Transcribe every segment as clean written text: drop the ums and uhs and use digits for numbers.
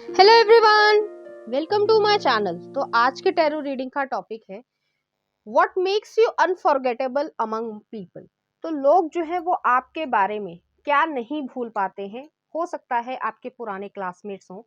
Hello everyone, welcome to my channel. तो आज के टैरो रीडिंग का टॉपिक है what makes you unforgettable among people. तो लोग जो है वो आपके बारे में क्या नहीं भूल पाते हैं। हो सकता है आपके पुराने क्लासमेट्स हों,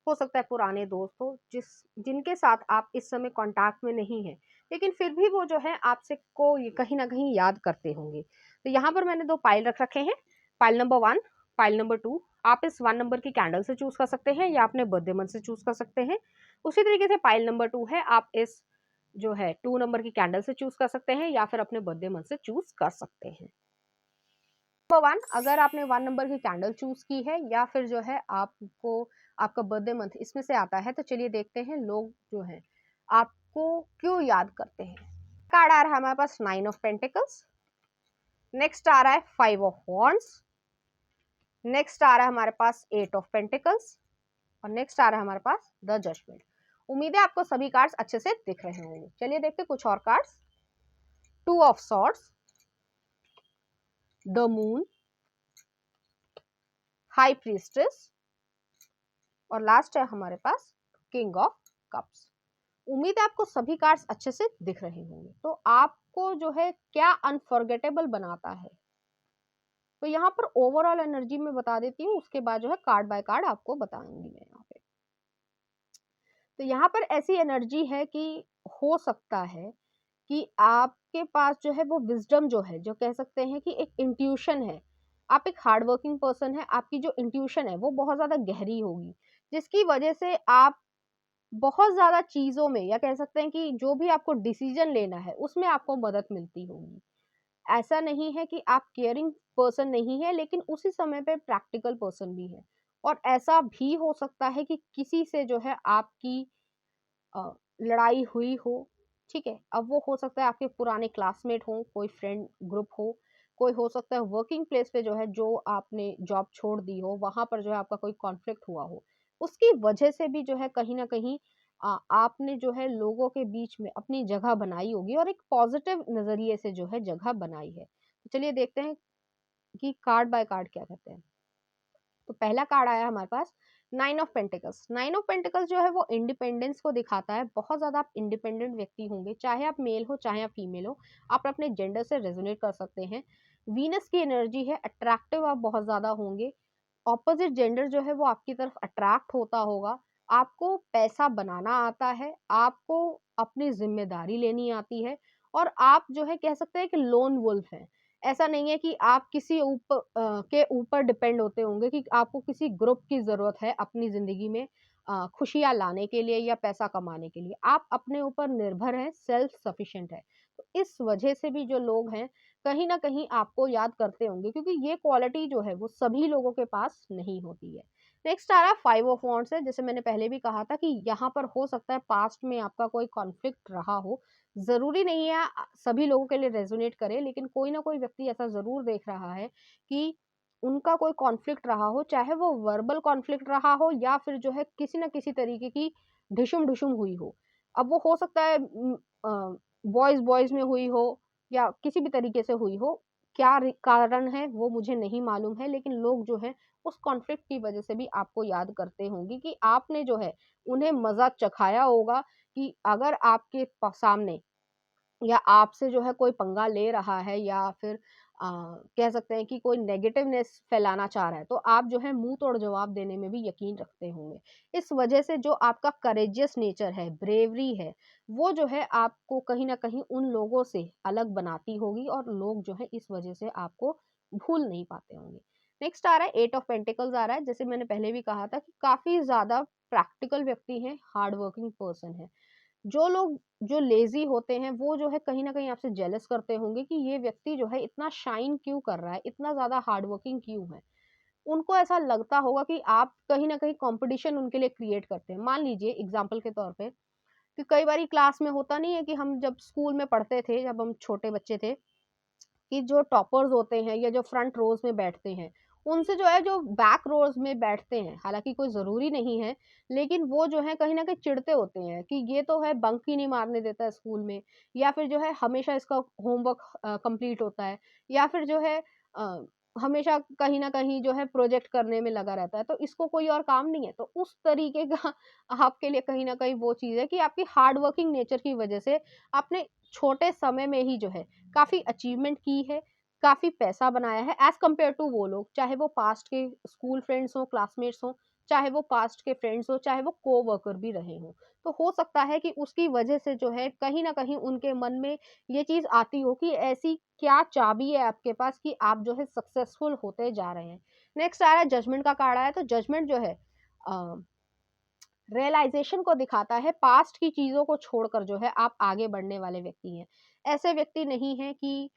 हो सकता है पुराने दोस्त हो जिनके साथ आप इस समय कांटेक्ट में नहीं हैं, लेकिन फिर भी वो जो है आपसे को कहीं ना कहीं याद करते होंगे। तो यहाँ पर मैंने दो पाइल रख रखे हैं, पाइल नंबर 1, पाइल नंबर 2। आप इस 1 नंबर की कैंडल से चूज कर सकते हैं या अपने बर्थडे मंथ से चूज कर सकते हैं। उसी तरीके से पाइल नंबर 2 है, आप इस जो है 2 नंबर की कैंडल से चूज कर सकते हैं या फिर अपने बर्थडे मंथ से चूज कर सकते हैं। नंबर 1, अगर आपने 1 नंबर की कैंडल चूज की है या फिर जो है आपको आपका बर्थडे मंथ इसमें से आता है, तो चलिए देखते हैं लोग जो है आपको क्यों याद करते हैं। कार्ड आ रहा है हमारे पास 9 ऑफ पेंटिकल्स, नेक्स्ट आ रहा है 5 ऑफ वॉन्ड्स, नेक्स्ट आ रहा है हमारे पास 8 ऑफ पेंटिकल्स और नेक्स्ट आ रहा है हमारे पास द जजमेंट। उम्मीद है आपको सभी कार्ड्स अच्छे से दिख रहे होंगे। चलिए देखते हैं कुछ और cards. 2 of swords, the moon, high priestess और लास्ट है हमारे पास किंग ऑफ कप्स। उम्मीद है आपको सभी कार्ड्स अच्छे से दिख रहे होंगे। तो आपको जो है क्या अनफॉरगेटेबल बनाता है, तो यहाँ पर ओवरऑल एनर्जी में बता देती हूँ, उसके बाद जो है कार्ड बाय कार्ड आपको बताऊंगी मैं यहाँ पे। तो यहाँ पर ऐसी एनर्जी है कि हो सकता है कि आपके पास जो है वो विजडम जो है, जो कह सकते हैं कि एक इंट्यूशन है। आप एक हार्ड वर्किंग पर्सन है, आपकी जो इंट्यूशन है वो बहुत ज्यादा गहरी होगी, जिसकी वजह से आप बहुत ज्यादा चीजों में, या कह सकते हैं कि जो भी आपको डिसीजन लेना है उसमें आपको मदद मिलती होगी। ऐसा नहीं है कि आप केयरिंग पर्सन नहीं है, लेकिन उसी समय पे प्रैक्टिकल पर्सन भी है। और ऐसा भी हो सकता है कि किसी से जो है आपकी लड़ाई हुई हो। ठीक है, अब वो हो सकता है आपके पुराने क्लासमेट हो, कोई फ्रेंड ग्रुप हो, कोई हो सकता है वर्किंग प्लेस पे जो है, जो आपने जॉब छोड़ दी हो, वहां पर जो है आपका कोई कॉन्फ्लिक्ट हुआ हो, उसकी वजह से भी जो है कहीं ना कहीं आपने जो है लोगों के बीच में अपनी जगह बनाई होगी और एक पॉजिटिव नजरिए से जो है जगह बनाई है। तो चलिए देखते हैं कि कार्ड बाय कार्ड क्या कहते हैं। तो पहला कार्ड आया हमारे पास 9 ऑफ पेंटिकल्स। 9 ऑफ पेंटिकल्स जो है वो इंडिपेंडेंस को दिखाता है। बहुत ज्यादा आप इंडिपेंडेंट व्यक्ति होंगे, चाहे आप मेल हो चाहे आप फीमेल हो, आप अपने जेंडर से रेजोनेट कर सकते हैं। वीनस की एनर्जी है, अट्रैक्टिव आप बहुत ज्यादा होंगे। ऑपोजिट जेंडर जो है वो आपकी तरफ अट्रैक्ट होता होगा। आपको पैसा बनाना आता है, आपको अपनी जिम्मेदारी लेनी आती है, और आप जो है कह सकते हैं कि लोन वुल्फ हैं। ऐसा नहीं है कि आप किसी के ऊपर डिपेंड होते होंगे, कि आपको किसी ग्रुप की जरूरत है अपनी जिंदगी में खुशियां लाने के लिए या पैसा कमाने के लिए। आप अपने ऊपर निर्भर हैं, सेल्फ सफिशिएंट है। तो इस वजह से भी जो लोग हैं कहीं ना कहीं आपको याद करते होंगे, क्योंकि ये क्वालिटी जो है वो सभी लोगों के पास नहीं होती है। नेक्स्ट आ रहा है 5 ऑफ वॉन्ड्स है। जैसे मैंने पहले भी कहा था कि यहाँ पर हो सकता है पास्ट में आपका कोई कॉन्फ्लिक्ट रहा हो। जरूरी नहीं है सभी लोगों के लिए रेजोनेट करे, लेकिन कोई ना कोई व्यक्ति ऐसा जरूर देख रहा है कि उनका कोई कॉन्फ्लिक्ट रहा हो, चाहे वो वर्बल कॉन्फ्लिक्ट रहा हो या फिर जो है किसी ना किसी तरीके की ढिशुम ढुशुम हुई हो। अब वो हो सकता है बॉयज बॉयज में हुई हो या किसी भी तरीके से हुई हो। क्या कारण है वो मुझे नहीं मालूम है, लेकिन लोग जो है उस कॉन्फ्लिक्ट की वजह से भी आपको याद करते होंगे कि आपने जो है उन्हें मजा चखाया होगा। कि अगर आपके सामने या आपसे जो है कोई पंगा ले रहा है या फिर कह सकते हैं कि कोई नेगेटिवनेस फैलाना चाह रहा है, तो आप जो है मुंह तोड़ जवाब देने में भी यकीन रखते होंगे। इस वजह से जो आपका करेजियस नेचर है, ब्रेवरी है, वो जो है आपको कहीं ना कहीं उन लोगों से अलग बनाती होगी, और लोग जो है इस वजह से आपको भूल नहीं पाते होंगे। नेक्स्ट आ रहा है 8 ऑफ पेंटिकल्स आ रहा है। जैसे मैंने पहले भी कहा था कि काफी ज्यादा प्रैक्टिकल व्यक्ति है, हार्ड वर्किंग पर्सन है। जो लोग जो लेजी होते हैं वो जो है कहीं ना कहीं आपसे जेलस करते होंगे कि ये व्यक्ति जो है इतना शाइन क्यों कर रहा है, इतना ज्यादा हार्ड वर्किंग क्यों है। उनको ऐसा लगता होगा कि आप कहीं ना कहीं कंपटीशन उनके लिए क्रिएट करते हैं। मान लीजिए एग्जांपल के तौर पे कि कई बारी क्लास में होता नहीं है कि हम जब स्कूल में पढ़ते थे, जब हम छोटे बच्चे थे, कि जो टॉपर्स होते हैं या जो फ्रंट रोज में बैठते हैं, उनसे जो है जो बैक रोज में बैठते हैं, हालांकि कोई जरूरी नहीं है, लेकिन वो जो है कहीं ना कहीं चिढ़ते होते हैं कि ये तो है बंक ही नहीं मारने देता है स्कूल में, या फिर जो है हमेशा इसका होमवर्क कंप्लीट होता है, या फिर जो है हमेशा कहीं न कहीं जो है प्रोजेक्ट करने में लगा रहता है, तो इसको कोई और काम नहीं है। तो उस तरीके का आपके लिए कहीं न कहीं वो चीज़ है कि आपकी हार्ड वर्किंग नेचर की वजह से आपने छोटे समय में ही जो है काफ़ी अचीवमेंट की है, काफ़ी पैसा बनाया है एज़ कम्पेयर टू वो लोग, चाहे वो पास्ट के स्कूल फ्रेंड्स हों, क्लासमेट्स हों, चाहे वो पास्ट के फ्रेंड्स हों, चाहे वो कोवर्कर भी रहे हों। तो हो सकता है कि उसकी वजह से जो है कहीं न कहीं उनके मन में ये चीज़ आती हो कि ऐसी क्या चाबी है आपके पास कि आप जो है सक्सेसफुल होते जा रहे हैं। नेक्स्ट आ रहा है जजमेंट का कार्ड आया, तो जजमेंट जो है रियलाइजेशन को दिखाता है, पास्ट की चीज़ों को छोड़कर जो है आप आगे बढ़ने वाले व्यक्ति हैं। ऐसे व्यक्ति नहीं हैं कि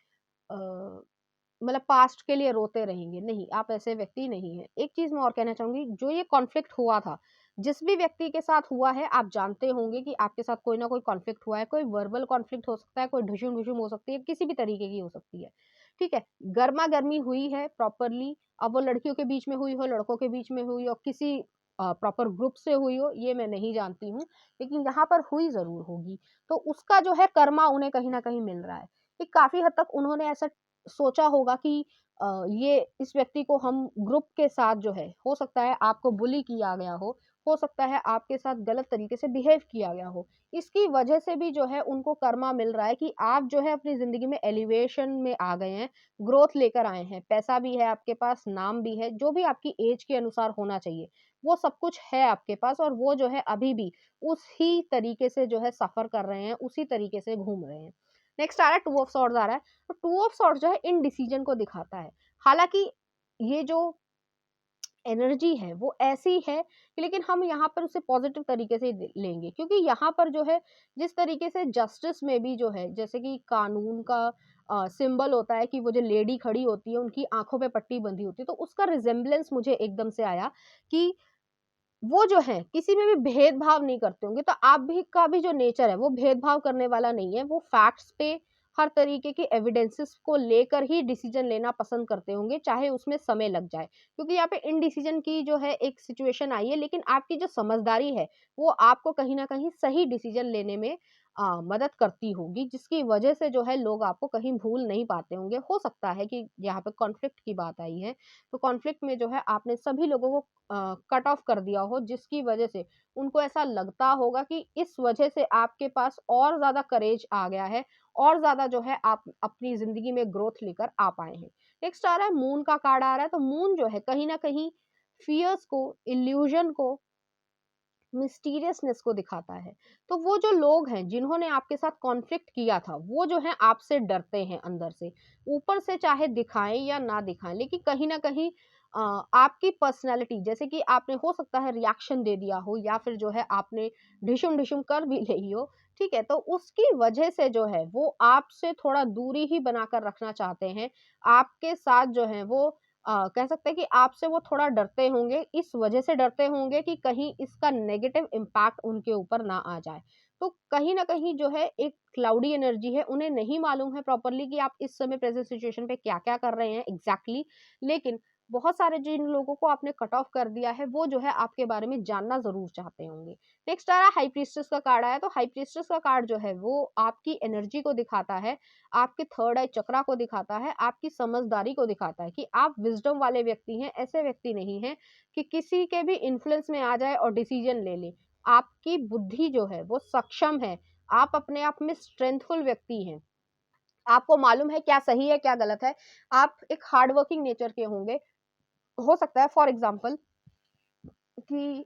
अ, मतलब पास्ट के लिए रोते रहेंगे, नहीं, आप ऐसे व्यक्ति नहीं हैं। एक चीज़ मैं और कहना चाहूँगी, जो ये कॉन्फ्लिक्ट हुआ था, जिस भी व्यक्ति के साथ हुआ है, आप जानते होंगे कि आपके साथ कोई ना कोई कॉन्फ्लिक्ट हुआ है, कोई वर्बल कॉन्फ्लिक्ट हो सकता है, कोई ढुसुम-ढुसुम हो सकती है, किसी भी तरीके की हो सकती है, ठीक है? गरमा-गर्मी हुई है प्रॉपरली, अब वो लड़कियों के बीच में हुई हो, लड़कों के बीच में हुई हो, किसी प्रॉपर ग्रुप से हुई हो, ये मैं नहीं जानती हूँ, लेकिन यहाँ पर हुई ज़रूर होगी। तो उसका जो है कर्मा उन्हें कहीं न कहीं मिल रहा है, कि काफ़ी हद तक उन्होंने ऐसा सोचा होगा कि ये इस व्यक्ति को हम ग्रुप के साथ जो है, हो सकता है आपको बुली किया गया हो सकता है आपके साथ गलत तरीके से बिहेव किया गया हो। इसकी वजह से भी जो है उनको कर्मा मिल रहा है कि आप जो है अपनी ज़िंदगी में एलिवेशन में आ गए हैं, ग्रोथ लेकर आए हैं, पैसा भी है आपके पास, नाम भी है, जो भी आपकी ऐज के अनुसार होना चाहिए, वो सब कुछ है आपके पास और वो जो है अभी भी उसी तरीके से जो है सफ़र कर रहे हैं, उसी तरीके से घूम रहे हैं। नेक्स्ट आ रहा है टू ऑफ सॉर्ड्स आ रहा है। तो टू ऑफ सॉर्ड्स जो है इनडिसीजन को दिखाता है। हालाँकि ये जो एनर्जी है वो ऐसी है कि लेकिन हम यहाँ पर उसे पॉजिटिव तरीके से लेंगे क्योंकि यहाँ पर जो है जिस तरीके से जस्टिस में भी जो है जैसे कि कानून का सिंबल होता है कि वो जो लेडी खड़ी होती है उनकी आंखों पे पट्टी बंधी होती है तो उसका रिजेम्बलेंस मुझे एकदम से आया कि वो जो है किसी में भी भेदभाव नहीं करते होंगे, तो आप भी का भी जो नेचर है वो भेदभाव करने वाला नहीं है। वो फैक्ट्स पे हर तरीके के एविडेंसेस को लेकर ही डिसीजन लेना पसंद करते होंगे, चाहे उसमें समय लग जाए। क्योंकि यहाँ पे इनडिसीजन की जो है एक सिचुएशन आई है, लेकिन आपकी जो समझदारी है, वो आपको कहीं न कहीं सही डिसीजन लेने में मदद करती होगी, जिसकी वजह से जो है लोग आपको कहीं भूल नहीं पाते होंगे। हो सकता है कि यहाँ पे कॉन्फ्लिक्ट की बात आई है, तो कॉन्फ्लिक्ट में जो है आपने सभी लोगों को कट ऑफ कर दिया हो जिसकी वजह से उनको ऐसा लगता होगा कि इस वजह से आपके पास और ज़्यादा करेज आ गया है और ज़्यादा जो है आप अपनी ज़िंदगी में ग्रोथ लेकर आ पाए हैं। नेक्स्ट आ रहा है मून का कार्ड आ रहा है तो मून जो है कहीं न कहीं फ़ियर्स को, इल्यूज़न को मिस्टीरियसनेस को दिखाता है। तो वो जो लोग हैं जिन्होंने आपके साथ कॉन्फ्लिक्ट किया था, वो जो है आपसे डरते हैं अंदर से। ऊपर से चाहे दिखाएँ या ना दिखाएँ, लेकिन कहीं न कहीं आपकी पर्सनैलिटी जैसे कि आपने हो सकता है रिएक्शन दे दिया हो या फिर जो है आपने ढिशुम-ढिशुम कर भी ली हो, ठीक है? तो उसकी वजह से जो है वो आपसे थोड़ा दूरी ही बनाकर रखना चाहते हैं। आपके साथ जो है वो कह सकते हैं कि आपसे वो थोड़ा डरते होंगे, इस वजह से डरते होंगे कि कहीं इसका नेगेटिव इम्पैक्ट उनके ऊपर ना आ जाए। तो कहीं न कहीं जो है एक क्लाउडी एनर्जी है, उन्हें नहीं मालूम है प्रॉपर्ली कि आप इस समय प्रेज़ेंट सिचुएशन पे क्या-क्या कर रहे हैं एग्ज़ैक्टली लेकिन बहुत सारे जिन लोगों को आपने कट ऑफ कर दिया है, वो जो है आपके बारे में जानना ज़रूर चाहते होंगे। नेक्स्ट आ रहा है हाई प्रीस्टेस का कार्ड आया, तो हाई प्रीस्टेस का कार्ड जो है वो आपकी एनर्जी को दिखाता है, आपके थर्ड आई चक्रा को दिखाता है, आपकी समझदारी को दिखाता है कि आप विज़डम वाले व्यक्ति हैं, ऐसे व्यक्ति नहीं हैं कि किसी के भी इन्फ्लुएंस में आ जाए और डिसीज़न ले लें। आपकी बुद्धि जो है वो सक्षम है, आप अपने आप में स्ट्रेंथफुल व्यक्ति हैं। आपको मालूम है क्या सही है, क्या गलत है। आप एक हार्ड वर्किंग नेचर के होंगे। हो सकता है फॉर एग्ज़ाम्पल कि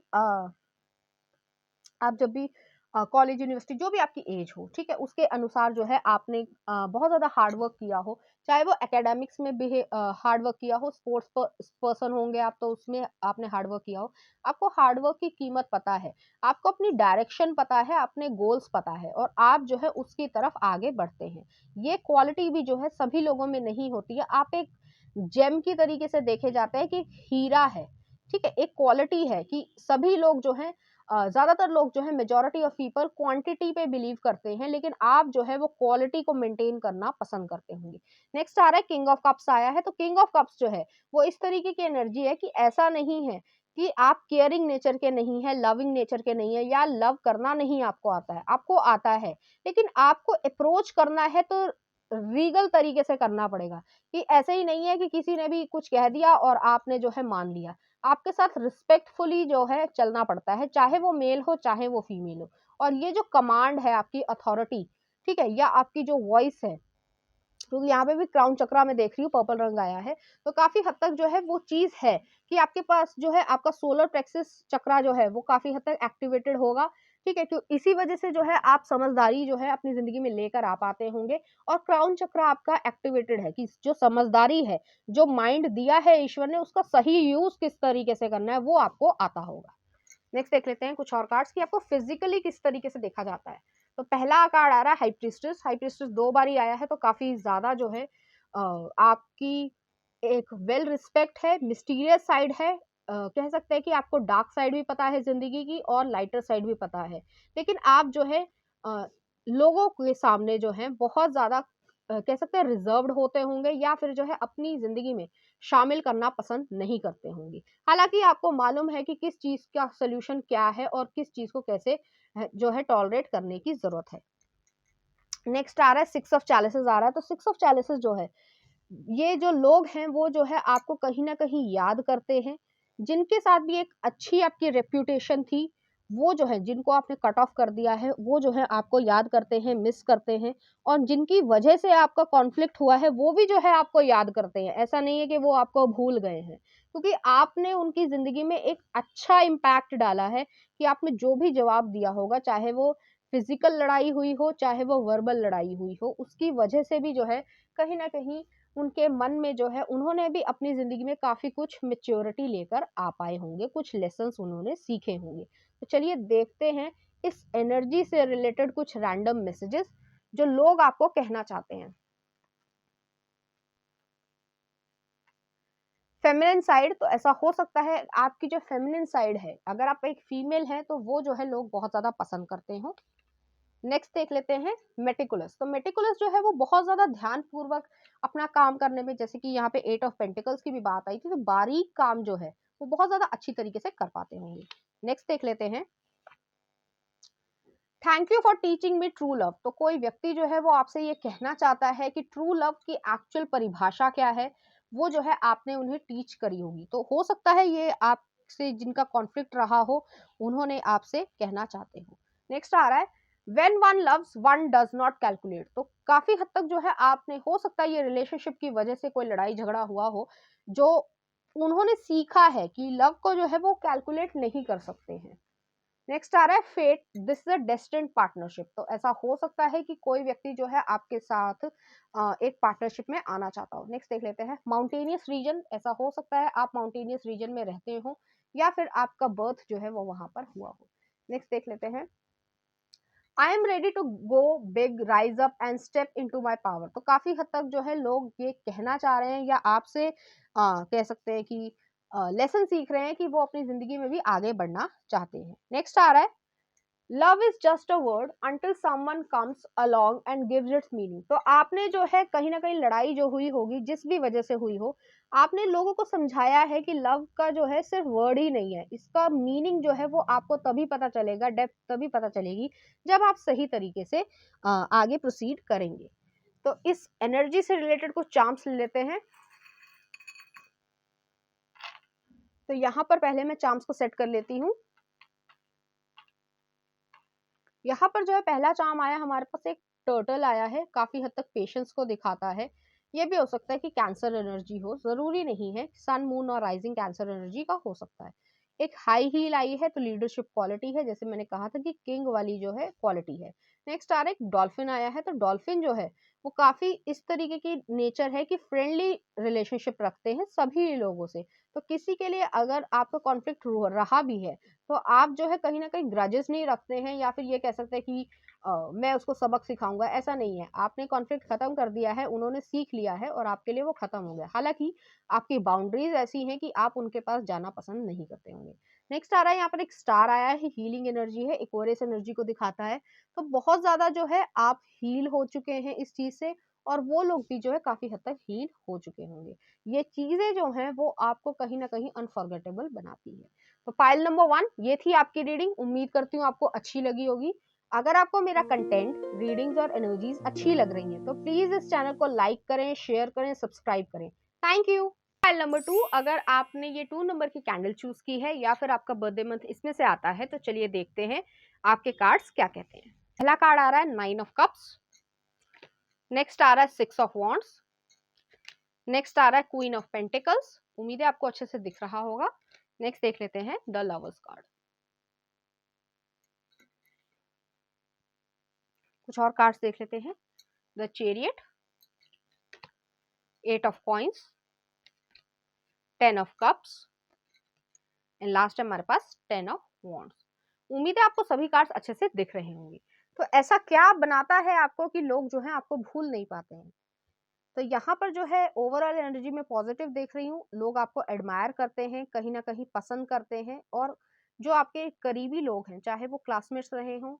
आप जब भी कॉलेज, यूनिवर्सिटी जो भी आपकी एज हो, ठीक है? उसके अनुसार जो है आपने बहुत ज़्यादा हार्ड वर्क किया हो, चाहे वो एकेडमिक्स में भी हार्ड वर्क किया हो, स्पोर्ट्स पर्सन होंगे आप तो उसमें आपने हार्ड वर्क किया हो। आपको हार्ड वर्क की कीमत पता है, आपको अपनी डायरेक्शन पता है, अपने गोल्स पता है और आप जो है उसकी तरफ आगे बढ़ते हैं। ये क्वालिटी भी जो है सभी लोगों में नहीं होती है। आप एक जेम की तरीके से देखे जाते हैं कि हीरा है, ठीक है? एक क्वालिटी है कि सभी लोग जो हैं ज़्यादातर लोग जो है मेजॉरिटी ऑफ पीपल क्वांटिटी पे बिलीव करते हैं, लेकिन आप जो है वो क्वालिटी को मेंटेन करना पसंद करते होंगे। नेक्स्ट आ रहा है किंग ऑफ कप्स आया है, तो किंग ऑफ कप्स जो है वो इस तरीके की एनर्जी है कि ऐसा नहीं है कि आप केयरिंग नेचर के नहीं है, लविंग नेचर के नहीं है या लव करना नहीं आपको आता है, आपको आता है। लेकिन आपको अप्रोच करना है तो रीगल तरीके से करना पड़ेगा, कि ऐसे ही नहीं है कि किसी ने भी कुछ कह दिया और आपने जो है मान लिया। आपके साथ रिस्पेक्टफुली जो है चलना पड़ता है, चाहे वो मेल हो, चाहे वो फीमेल हो। और ये जो कमांड है, आपकी अथॉरिटी, ठीक है, या आपकी जो वॉइस है, क्योंकि यहाँ पे भी क्राउन चक्रा में देख रही हूँ पर्पल रंग आया है, तो काफ़ी हद तक जो है वो चीज़ है कि आपके पास जो है आपका सोलर प्लेक्सस चक्रा जो है वो काफ़ी हद तक एक्टिवेटेड होगा, ठीक है? तो इसी वजह से जो है आप समझदारी जो है अपनी ज़िंदगी में लेकर आ पाते होंगे, और क्राउन चक्रा आपका एक्टिवेटेड है कि जो समझदारी है, जो माइंड दिया है ईश्वर ने, उसका सही यूज़ किस तरीके से करना है, वो आपको आता होगा। नेक्स्ट देख लेते हैं कुछ और कार्ड्स कि आपको फिजिकली किस तरीके से देखा जाता है। तो पहला कार्ड आ रहा है हाई प्रीस्टेस। हाई प्रीस्टेस 2 बार ही आया है, तो काफ़ी ज़्यादा जो है आपकी एक वेल रिस्पेक्ट है, मिस्टीरियस साइड है। कह सकते हैं कि आपको डार्क साइड भी पता है ज़िंदगी की और लाइटर साइड भी पता है। लेकिन आप जो है लोगों के सामने जो है बहुत ज़्यादा कह सकते हैं रिज़र्व्ड होते होंगे, या फिर जो है अपनी ज़िंदगी में शामिल करना पसंद नहीं करते होंगे। हालाँकि आपको मालूम है कि किस चीज़ का सॉल्यूशन क्या है और किस चीज़ को कैसे जो है टॉलरेट करने की ज़रूरत है। नेक्स्ट आ रहा है 6 ऑफ चैलिसेस आ रहा है, तो 6 ऑफ चैलिसेस जो है, ये जो लोग हैं वो जो है आपको कहीं न कहीं याद करते हैं, जिनके साथ भी एक अच्छी आपकी रेप्यूटेशन थी, वो जो है जिनको आपने कट ऑफ कर दिया है, वो जो है आपको याद करते हैं, मिस करते हैं, और जिनकी वजह से आपका कॉन्फ्लिक्ट हुआ है, वो भी जो है आपको याद करते हैं। ऐसा नहीं है कि वो आपको भूल गए हैं, क्योंकि आपने उनकी ज़िंदगी में एक अच्छा इम्पैक्ट डाला है कि आपने जो भी जवाब दिया होगा, चाहे वो फिज़िकल लड़ाई हुई हो, चाहे वो वर्बल लड़ाई हुई हो, उसकी वजह से भी जो है कहीं न कहीं उनके मन में जो है उन्होंने भी अपनी ज़िंदगी में काफ़ी कुछ मैच्योरिटी लेकर आ पाए होंगे, कुछ लेसन्स उन्होंने सीखे होंगे। तो चलिए देखते हैं इस एनर्जी से रिलेटेड कुछ रैंडम मैसेजेस जो लोग आपको कहना चाहते हैं। फेमिनिन साइड, तो ऐसा हो सकता है आपकी जो फेमिनिन साइड है, अगर आप एक फीमेल हैं तो वो जो है लोग बहुत ज़्यादा पसंद करते हो। नेक्स्ट देख लेते हैं मेटिकुलस। तो मेटिकुलस जो है वो बहुत ज़्यादा ध्यानपूर्वक अपना काम करने में, जैसे कि यहाँ पे 8 ऑफ पेंटिकल्स की भी बात आई थी, तो बारीक काम जो है वो बहुत ज़्यादा अच्छी तरीके से कर पाते होंगे। नेक्स्ट देख लेते हैं thank you for teaching me true love. तो कोई व्यक्ति जो है वो आपसे ये कहना चाहता है कि ट्रू लव की एक्चुअल परिभाषा क्या है, वो जो है आपने उन्हें टीच करी होगी। तो हो सकता है ये आपसे जिनका कॉन्फ्लिक्ट रहा हो, उन्होंने आपसे कहना चाहते हो। नेक्स्ट आ रहा है when one loves one does not calculate. तो काफी हद तक जो है आपने, हो सकता है ये रिलेशनशिप की वजह से कोई लड़ाई झगड़ा हुआ हो, जो उन्होंने सीखा है कि लव को जो है वो कैलकुलेट नहीं कर सकते हैं। नेक्स्ट आ रहा है fate, this is a destined partnership. तो ऐसा हो सकता है कि कोई व्यक्ति जो है आपके साथ एक पार्टनरशिप में आना चाहता हो। नेक्स्ट देख लेते हैं माउंटेनियस रीजन। ऐसा हो सकता है आप माउंटेनियस रीजन में रहते हो, या फिर आपका बर्थ जो है वो वहां पर हुआ हो। नेक्स्ट देख लेते हैं I am ready to go big, rise up and step into my power. तो काफी हद तक जो है लोग ये कहना चाह रहे हैं, या आपसे कह सकते हैं कि लेसन सीख रहे हैं कि वो अपनी जिंदगी में भी आगे बढ़ना चाहते हैं। नेक्स्ट आ रहा है love is just a word until someone comes along and gives it's meaning. तो आपने जो है कहीं ना कहीं लड़ाई जो हुई होगी, जिस भी वजह से हुई हो, आपने लोगों को समझाया है कि लव का जो है सिर्फ वर्ड ही नहीं है, इसका मीनिंग जो है वो आपको तभी पता चलेगा, डेप्थ तभी पता चलेगी जब आप सही तरीके से आगे प्रोसीड करेंगे। तो इस एनर्जी से रिलेटेड कुछ चार्म्स ले लेते हैं। तो यहाँ पर पहले मैं चार्म्स को सेट कर लेती हूँ। यहाँ पर जो है पहला चार्म आया हमारे पास, एक टर्टल आया है, काफी हद तक पेशेंस को दिखाता है। ये भी हो सकता है कि कैंसर एनर्जी हो, जरूरी नहीं है, सन मून और राइजिंग कैंसर एनर्जी का हो सकता है। एक हाई हील आई है, तो लीडरशिप क्वालिटी है, जैसे मैंने कहा था कि किंग वाली जो है क्वालिटी है। नेक्स्ट आ रहा है एक डॉल्फिन आया है, तो डॉल्फिन जो है वो काफी इस तरीके की नेचर है कि फ्रेंडली रिलेशनशिप रखते हैं सभी लोगों से। तो किसी के लिए अगर आपका कॉन्फ्लिक्ट रहा भी है, तो आप जो है कहीं न कहीं ग्रजेस नहीं रखते हैं, या फिर ये कह सकते हैं कि मैं उसको सबक सिखाऊँगा, ऐसा नहीं है। आपने कॉन्फ्लिक्ट खत्म कर दिया है, उन्होंने सीख लिया है और आपके लिए वो खत्म हो गया। हालाँकि आपकी बाउंड्रीज़ ऐसी हैं कि आप उनके पास जाना पसंद नहीं करते होंगे। नेक्स्ट आ रहा है यहाँ पर एक स्टार आया है, हीलिंग एनर्जी है, एक्वेरियस एनर्जी को दिखाता है। तो बहुत ज़्यादा जो है आप हील हो चुके हैं इस चीज़ से, और वो लोग भी जो है काफ़ी हद तक हील हो चुके होंगे। ये चीज़ें जो हैं वो आपको कहीं न कहीं अनफॉरगेटेबल बनाती है। तो फाइल नंबर 1 ये थी आपकी रीडिंग। उम्मीद करती हूँ आपको अच्छी लगी होगी। अगर आपको मेरा कंटेंट, रीडिंग्स और एनर्जीज अच्छी लग रही हैं तो प्लीज इस चैनल को लाइक करें, शेयर करें, सब्सक्राइब करें। Thank you. फाइल नंबर 2, अगर आपने ये 2 नंबर की कैंडल चूज की है या फिर आपका बर्थडे मंथ इसमें से आता है तो चलिए देखते हैं आपके कार्ड्स क्या कहते हैं। पहला कार्ड आ रहा है 9 ऑफ कप्स, नेक्स्ट आ रहा है 6 ऑफ वॉन्ड्स, नेक्स्ट आ रहा है क्वीन ऑफ पेंटिकल्स। उम्मीद है आपको अच्छे से दिख रहा होगा। नेक्स्ट देख लेते हैं द लवर्स कार्ड। कुछ और कार्ड्स देख लेते हैं। The chariot, 8 of coins, 10 of cups and last है हमारे पास 10 ऑफ वॉन्ड्स। उम्मीद है आपको सभी कार्ड्स अच्छे से दिख रहे होंगे। तो ऐसा क्या बनाता है आपको कि लोग जो है आपको भूल नहीं पाते हैं? तो यहाँ पर जो है ओवरऑल एनर्जी में पॉजिटिव देख रही हूँ। लोग आपको एडमायर करते हैं, कहीं ना कहीं पसंद करते हैं, और जो आपके करीबी लोग हैं, चाहे वो क्लासमेट्स रहे हों,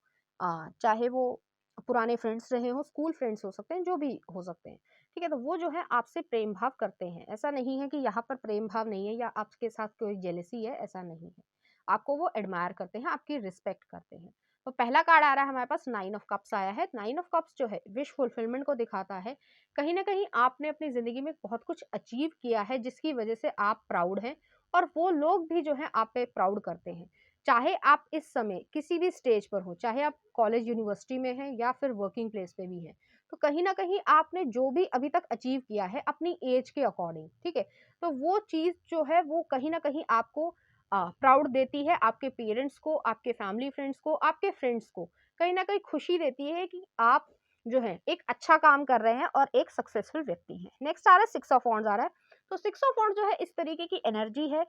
चाहे वो पुराने फ्रेंड्स रहे हों, स्कूल फ्रेंड्स हो सकते हैं, जो भी हो सकते हैं, ठीक है, तो वो जो है आपसे प्रेम भाव करते हैं। ऐसा नहीं है कि यहाँ पर प्रेम भाव नहीं है या आपके साथ कोई जेलसी है, ऐसा नहीं है। आपको वो एडमायर करते हैं, आपकी रिस्पेक्ट करते हैं। तो पहला कार्ड आ रहा है हमारे पास 9 ऑफ कप्स आया है। 9 ऑफ कप्स जो है विश फुलफिलमेंट को दिखाता है। कहीं ना कहीं आपने अपनी जिंदगी में बहुत कुछ अचीव किया है जिसकी वजह से आप प्राउड हैं, और वो लोग भी जो है आप पे प्राउड करते हैं। चाहे आप इस समय किसी भी स्टेज पर हो, चाहे आप कॉलेज यूनिवर्सिटी में हैं या फिर वर्किंग प्लेस पे भी हैं, तो कहीं ना कहीं आपने जो भी अभी तक अचीव किया है अपनी एज के अकॉर्डिंग, ठीक है, तो वो चीज जो है वो कहीं ना कहीं आपको प्राउड देती है, आपके पेरेंट्स को, आपके फैमिली फ्रेंड्स को, आपके फ्रेंड्स को कहीं ना कहीं खुशी देती है कि आप जो है एक अच्छा काम कर रहे हैं और एक सक्सेसफुल व्यक्ति हैं। नेक्स्ट आ रहा है 6 ऑफ वॉन्ड्स आ रहा है। तो 6 ऑफ वॉन्ड्स जो है इस तरीके की एनर्जी है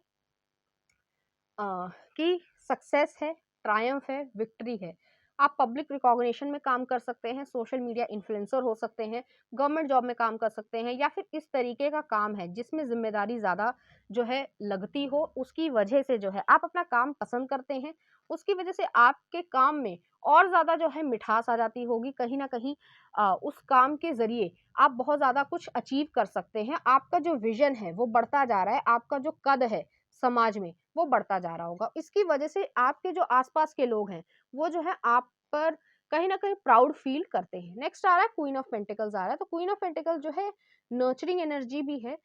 कि सक्सेस है, ट्रायम्फ है, विक्ट्री है। आप पब्लिक रिकॉग्निशन में काम कर सकते हैं, सोशल मीडिया इन्फ्लुएंसर हो सकते हैं, गवर्नमेंट जॉब में काम कर सकते हैं, या फिर इस तरीके का काम है जिसमें जिम्मेदारी ज़्यादा जो है लगती हो, उसकी वजह से जो है आप अपना काम पसंद करते हैं, उसकी वजह से आपके काम में और ज़्यादा जो है मिठास आ जाती होगी। कहीं ना कहीं उस काम के ज़रिए आप बहुत ज़्यादा कुछ अचीव कर सकते हैं। आपका जो विजन है वो बढ़ता जा रहा है, आपका जो कद है समाज में वो बढ़ता जा रहा होगा। इसकी वजह से आपके जो आसपास के लोग हैं वो जो है आप पर कहीं ना कहीं प्राउड फील करते हैं। नेक्स्ट आ रहा है क्वीन ऑफ पेंटिकल्स आ रहा है। तो क्वीन ऑफ पेंटिकल्स जो है नर्चरिंग एनर्जी भी है।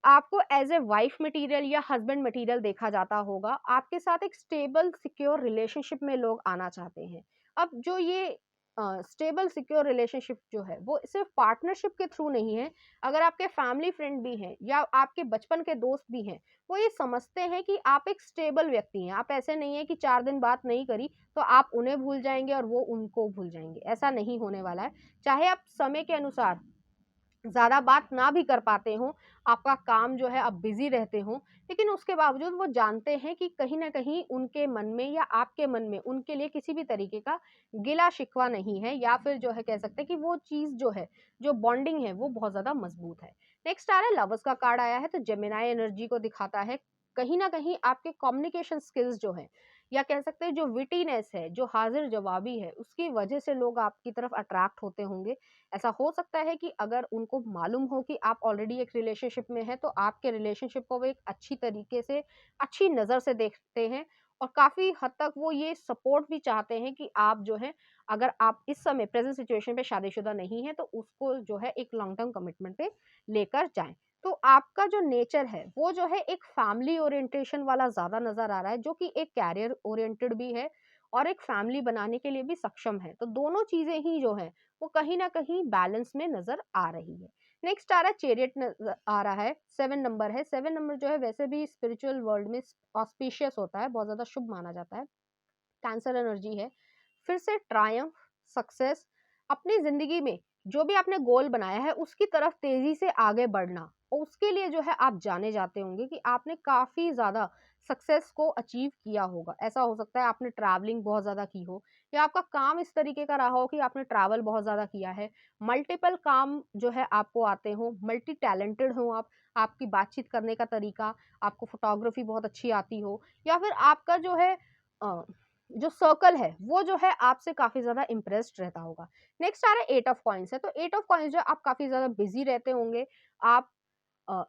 आपको एज ए वाइफ मटेरियल या हस्बैंड मटेरियल देखा जाता होगा। आपके साथ एक स्टेबल सिक्योर रिलेशनशिप में लोग आना चाहते हैं। अब जो ये स्टेबल सिक्योर रिलेशनशिप जो है वो सिर्फ पार्टनरशिप के थ्रू नहीं है। अगर आपके फैमिली फ्रेंड भी हैं या आपके बचपन के दोस्त भी हैं, वो ये समझते हैं कि आप एक स्टेबल व्यक्ति हैं। आप ऐसे नहीं है कि 4 दिन बात नहीं करी तो आप उन्हें भूल जाएंगे और वो उनको भूल जाएंगे। ऐसा नहीं होने वाला है। चाहे आप समय के अनुसार ज़्यादा बात ना भी कर पाते हो, आपका काम जो है आप बिज़ी रहते हो, लेकिन उसके बावजूद वो जानते हैं कि कहीं न कहीं उनके मन में या आपके मन में उनके लिए किसी भी तरीके का गिला-शिकवा नहीं है, या फिर जो है कह सकते हैं कि वो चीज़ जो है, जो बॉन्डिंग है वो बहुत ज़्यादा मज़बूत है। नेक्स्ट आ रहा है लवर्स का कार्ड आया है। तो जेमिनी एनर्जी को दिखाता है। कहीं न कहीं आपके कम्युनिकेशन स्किल्स जो हैं, या कह सकते हैं जो विटीनेस है, जो हाज़िर-जवाबी है, उसकी वजह से लोग आपकी तरफ अट्रैक्ट होते होंगे। ऐसा हो सकता है कि अगर उनको मालूम हो कि आप ऑलरेडी एक रिलेशनशिप में हैं, तो आपके रिलेशनशिप को वो एक अच्छी तरीके से, अच्छी नज़र से देखते हैं, और काफ़ी हद तक वो ये सपोर्ट भी चाहते हैं कि आप जो है, अगर आप इस समय प्रेज़ेंट सिचुएशन पे शादीशुदा नहीं हैं, तो उसको जो है एक लॉन्ग टर्म कमिटमेंट पे लेकर जाएँ। तो आपका जो नेचर है, वो जो है एक फैमिली ओरिएंटेशन वाला ज़्यादा नज़र आ रहा है, जो कि एक कैरियर ओरिएंटेड भी है और एक फैमिली बनाने के लिए भी सक्षम है। तो दोनों चीज़ें ही जो हैं, वो कहीं न कहीं बैलेंस में नज़र आ रही है। नेक्स्ट आ रहा है चैरियट नज़र आ रहा है, 7 नंबर है। 7 नंबर जो है वैसे भी स्पिरिचुअल वर्ल्ड में ऑस्पिशियस होता है, बहुत ज़्यादा शुभ माना जाता है। कैंसर एनर्जी है। फिर से ट्रायम्फ, सक्सेस, अपनी ज़िंदगी में जो भी आपने गोल बनाया है उसकी तरफ तेज़ी से आगे बढ़ना, और उसके लिए जो है आप जाने जाते होंगे कि आपने काफ़ी ज़्यादा सक्सेस को अचीव किया होगा। ऐसा हो सकता है आपने ट्रैवलिंग बहुत ज़्यादा की हो, या आपका काम इस तरीके का रहा हो कि आपने ट्रैवल बहुत ज़्यादा किया है। मल्टीपल काम जो है आपको आते हों, मल्टी टैलेंटेड हों आप, आपकी बातचीत करने का तरीका, आपको फ़ोटोग्राफ़ी बहुत अच्छी आती हो, या फिर आपका जो है अ, जो सर्कल है वो जो है आपसे काफ़ी ज़्यादा इम्प्रेस्ड रहता होगा। नेक्स्ट आ रहा है 8 ऑफ कॉइन्स है। तो 8 ऑफ कॉइन्स जो है आप काफ़ी ज़्यादा बिज़ी रहते होंगे। आप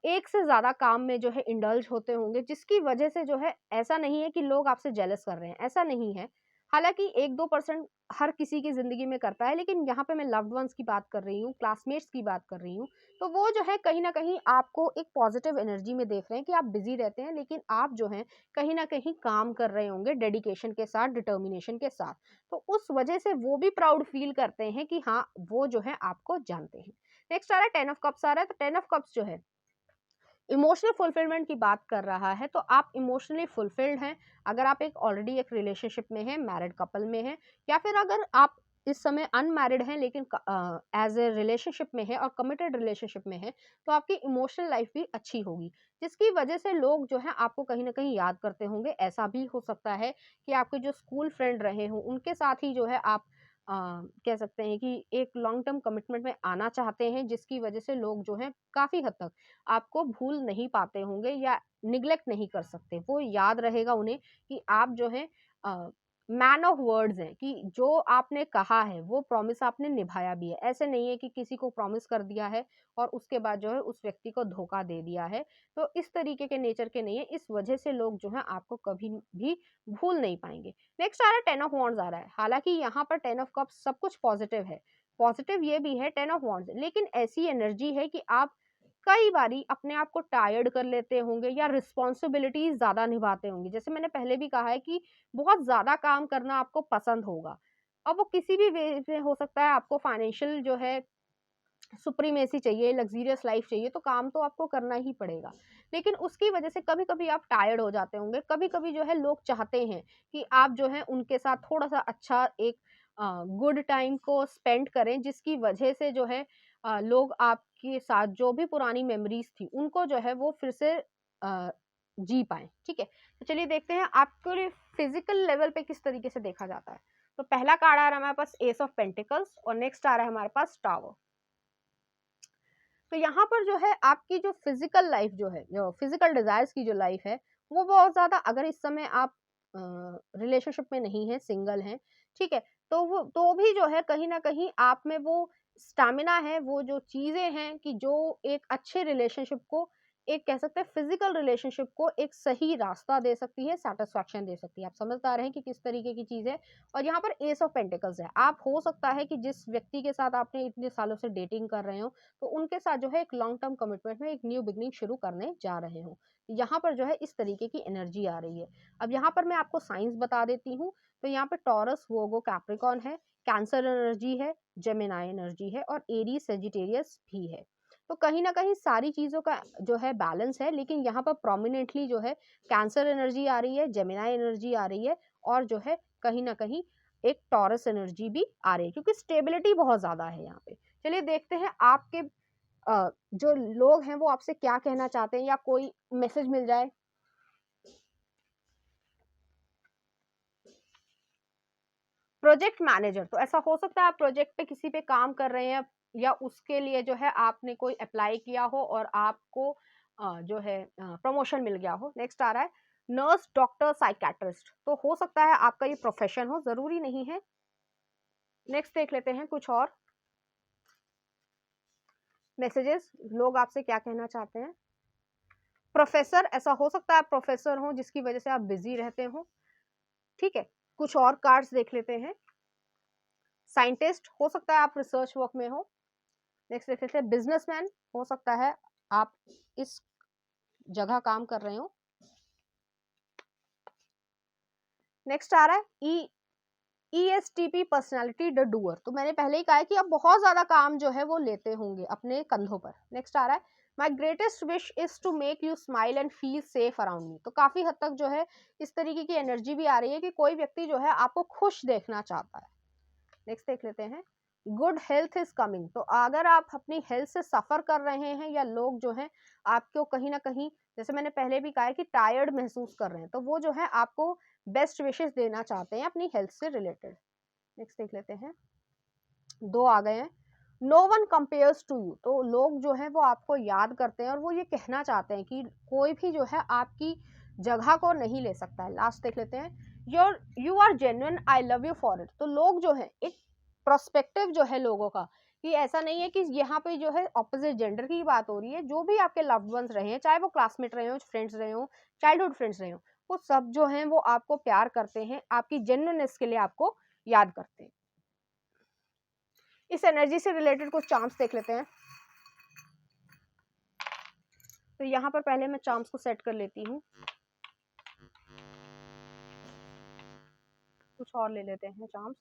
एक से ज़्यादा काम में जो है इंडल्ज होते होंगे, जिसकी वजह से जो है ऐसा नहीं है कि लोग आपसे जेलस कर रहे हैं, ऐसा नहीं है। हालांकि 1-2% हर किसी की जिंदगी में करता है, लेकिन यहाँ पे मैं लव्ड वंस की बात कर रही हूँ, क्लासमेट्स की बात कर रही हूँ, तो वो जो है कहीं ना कहीं आपको एक पॉजिटिव एनर्जी में देख रहे हैं कि आप बिजी रहते हैं, लेकिन आप जो है कहीं ना कहीं काम कर रहे होंगे डेडिकेशन के साथ, डिटर्मिनेशन के साथ। तो उस वजह से वो भी प्राउड फील करते हैं कि हाँ, वो जो है आपको जानते हैं। नेक्स्ट आ रहा है 10 ऑफ कप्स आ रहा है। तो 10 ऑफ कप्स जो है इमोशनल फुलफिलमेंट की बात कर रहा है। तो आप इमोशनली फुलफिल्ड हैं अगर आप एक ऑलरेडी एक रिलेशनशिप में हैं, मैरिड कपल में हैं, या फिर अगर आप इस समय अनमैरिड हैं लेकिन एज ए रिलेशनशिप में है और कमिटेड रिलेशनशिप में है, तो आपकी इमोशनल लाइफ भी अच्छी होगी, जिसकी वजह से लोग जो है आपको कहीं ना कहीं याद करते होंगे। ऐसा भी हो सकता है कि आपके जो स्कूल फ्रेंड रहे हों उनके साथ ही जो है आप कह सकते हैं कि एक लॉन्ग टर्म कमिटमेंट में आना चाहते हैं, जिसकी वजह से लोग जो है काफ़ी हद तक आपको भूल नहीं पाते होंगे या निग्लेक्ट नहीं कर सकते। वो याद रहेगा उन्हें कि आप जो है मैन ऑफ वर्ड्स हैं, कि जो आपने कहा है वो प्रॉमिस आपने निभाया भी है। ऐसे नहीं है कि किसी को प्रॉमिस कर दिया है और उसके बाद जो है उस व्यक्ति को धोखा दे दिया है। तो इस तरीके के नेचर के नहीं है, इस वजह से लोग जो है आपको कभी भी भूल नहीं पाएंगे। नेक्स्ट आ रहा है 10 ऑफ वॉन्ड्स आ रहा है। हालांकि यहाँ पर 10 ऑफ कप्स सब कुछ पॉजिटिव है, पॉजिटिव ये भी है 10 ऑफ वॉन्ड्स, लेकिन ऐसी एनर्जी है कि आप कई बारी अपने आप को टायर्ड कर लेते होंगे या रिस्पॉन्सिबिलिटीज ज्यादा निभाते होंगे। जैसे मैंने पहले भी कहा है कि बहुत ज्यादा काम करना आपको पसंद होगा। अब वो किसी भी वे में हो सकता है, आपको फाइनेंशियल जो है सुप्रीमेसी चाहिए, लग्जरियस लाइफ चाहिए, तो काम तो आपको करना ही पड़ेगा। लेकिन उसकी वजह से कभी कभी आप टायर्ड हो जाते होंगे। कभी कभी जो है लोग चाहते हैं कि आप जो है उनके साथ थोड़ा सा अच्छा एक गुड टाइम को स्पेंड करें, जिसकी वजह से जो है लोग आपके साथ जो भी पुरानी मेमोरीज थी उनको जो है वो फिर से जी पाए। ठीक है, तो चलिए देखते हैं आपको फिजिकल लेवल पे किस तरीके से देखा जाता है। तो पहला कार्ड आ रहा है हमारे पास एस ऑफ पेंटिकल्स और नेक्स्ट आ रहा है हमारे पास टावर। तो यहाँ पर जो है आपकी जो फिजिकल लाइफ जो है, जो फिजिकल डिजायर्स की जो लाइफ है, वो बहुत ज्यादा, अगर इस समय आप रिलेशनशिप में नहीं है, सिंगल हैं, ठीक है, तो वो तो भी जो है कहीं ना कहीं आप में वो स्टैमिना है, वो जो चीजें हैं कि जो एक अच्छे रिलेशनशिप को, एक कह सकते हैं फिजिकल रिलेशनशिप को एक सही रास्ता दे सकती है, सेटिस्फैक्शन दे सकती है। आप समझ पा रहे हैं कि किस तरीके की चीज है। और यहाँ पर एस ऑफ पेंटिकल्स है। आप हो सकता है कि जिस व्यक्ति के साथ आपने इतने सालों से डेटिंग कर रहे हो, तो उनके साथ जो है एक लॉन्ग टर्म कमिटमेंट में एक न्यू बिगनिंग शुरू करने जा रहे हो। यहाँ पर जो है इस तरीके की एनर्जी आ रही है। अब यहाँ पर मैं आपको साइंस बता देती हूँ। तो यहाँ पर टॉरस, वोगो, कैप्रिकॉन है, कैंसर एनर्जी है, जेमिनाई एनर्जी है और एरीज, सेजिटेरियस भी है। तो कहीं ना कहीं सारी चीजों का जो है बैलेंस है, लेकिन यहाँ पर प्रोमिनेंटली जो है कैंसर एनर्जी आ रही है, जेमिनाई एनर्जी आ रही है, और जो है कहीं ना कहीं एक टॉरस एनर्जी भी आ रही है, क्योंकि स्टेबिलिटी बहुत ज्यादा है यहाँ पे। चलिए देखते हैं आपके जो लोग हैं वो आपसे क्या कहना चाहते हैं, या कोई मैसेज मिल जाए। प्रोजेक्ट मैनेजर, तो ऐसा हो सकता है आप प्रोजेक्ट पे किसी पे काम कर रहे हैं, या उसके लिए जो है आपने कोई अप्लाई किया हो और आपको जो है प्रमोशन मिल गया हो। नेक्स्ट आ रहा है नर्स, डॉक्टर, साइकेट्रिस्ट, तो हो सकता है आपका ये प्रोफेशन हो, जरूरी नहीं है। नेक्स्ट देख लेते हैं कुछ और मैसेजेस, लोग आपसे क्या कहना चाहते हैं। प्रोफेसर, ऐसा हो सकता है आप प्रोफेसर हो जिसकी वजह से आप बिजी रहते हो। ठीक है, कुछ और कार्ड्स देख लेते हैं। साइंटिस्ट, हो सकता है आप रिसर्च वर्क में हो। नेक्स्ट देख लेते हैं बिजनेसमैन, हो सकता है आप इस जगह काम कर रहे हो। नेक्स्ट आ रहा है ESTP, पर्सनालिटी द डूअर, तो मैंने पहले ही कहा है कि आप बहुत ज्यादा काम जो है वो लेते होंगे अपने कंधों पर। नेक्स्ट आ रहा है my greatest wish is to make you smile and feel safe around me, तो काफी हद तक जो है इस तरीके की एनर्जी भी आ रही है कि कोई व्यक्ति जो है आपको खुश देखना चाहता है। नेक्स्ट देख लेते हैं गुड हेल्थ इज कमिंग, तो अगर आप अपनी हेल्थ से सफर कर रहे हैं, या लोग जो है आपको कहीं ना कहीं, जैसे मैंने पहले भी कहा है कि टायर्ड महसूस कर रहे हैं, तो वो जो है आपको बेस्ट विशेस देना चाहते हैं अपनी हेल्थ से रिलेटेड। नेक्स्ट देख लेते हैं, दो आ गए हैं। No one compares to you, तो लोग जो है वो आपको याद करते हैं और वो ये कहना चाहते हैं कि कोई भी जो है आपकी जगह को नहीं ले सकता है। लास्ट देख लेते हैं you are genuine, I love you for it, तो लोग जो है एक प्रोस्पेक्टिव जो है लोगों का, कि ऐसा नहीं है कि यहाँ पे जो है ऑपोजिट जेंडर की बात हो रही है, जो भी आपके लव्ड वंस रहे हैं, चाहे वो क्लासमेट रहे हो, फ्रेंड्स रहे हो, चाइल्डहुड फ्रेंड्स रहे हो, वो सब जो हैं वो आपको प्यार करते हैं, आपकी जेन्युइननेस के लिए आपको याद करते हैं। इस एनर्जी से रिलेटेड कुछ चार्म्स देख लेते हैं। तो यहाँ पर पहले मैं चार्म्स को सेट कर लेती हूँ। कुछ और ले लेते हैं चार्म्स।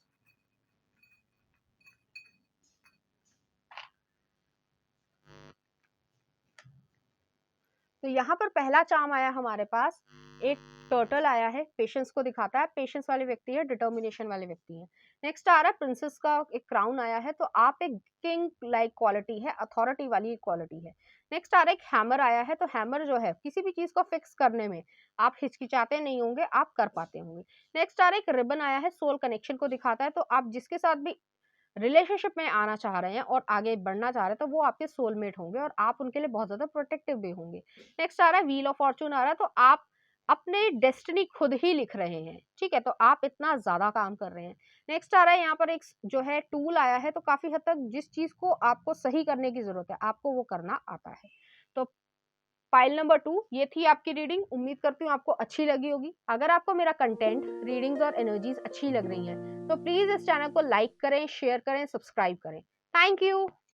तो यहाँ पर पहला चार्म आया हमारे पास, एक टर्टल आया है, पेशेंस को दिखाता है, पेशेंस वाले व्यक्ति है, डिटर्मिनेशन वाले व्यक्ति है। नेक्स्ट आ रहा है प्रिंसेस का एक क्राउन आया है, तो आप एक किंग लाइक क्वालिटी है, अथॉरिटी वाली क्वालिटी है। नेक्स्ट आ रहा है एक हैमर आया है, तो हैमर जो है किसी भी चीज को फिक्स करने में आप हिचकिचाते नहीं होंगे, आप कर पाते होंगे। नेक्स्ट आ रहा है एक रिबन आया है, सोल कनेक्शन को दिखाता है, तो आप जिसके साथ भी रिलेशनशिप में आना चाह रहे हैं और आगे बढ़ना चाह रहे हैं, तो वो आपके सोलमेट होंगे और आप उनके लिए बहुत ज्यादा प्रोटेक्टिव भी होंगे। नेक्स्ट आ रहा है व्हील ऑफ फॉर्चून आ रहा है, तो आप अपने डेस्टिनी खुद ही लिख रहे हैं, ठीक है, तो आप इतना ज्यादा काम कर रहे हैं। नेक्स्ट आ रहा है यहाँ पर एक जो है टूल आया है, तो काफी हद तक जिस चीज को आपको सही करने की जरूरत है आपको वो करना आता है। तो फाइल नंबर 2 ये थी आपकी रीडिंग। उम्मीद करती हूँ आपको अच्छी लगी होगी। अगर आपको मेरा कंटेंट, रीडिंग्स और एनर्जीज अच्छी लग रही हैं तो प्लीज इस चैनल को लाइक करें, शेयर करें, सब्सक्राइब करें। Thank you.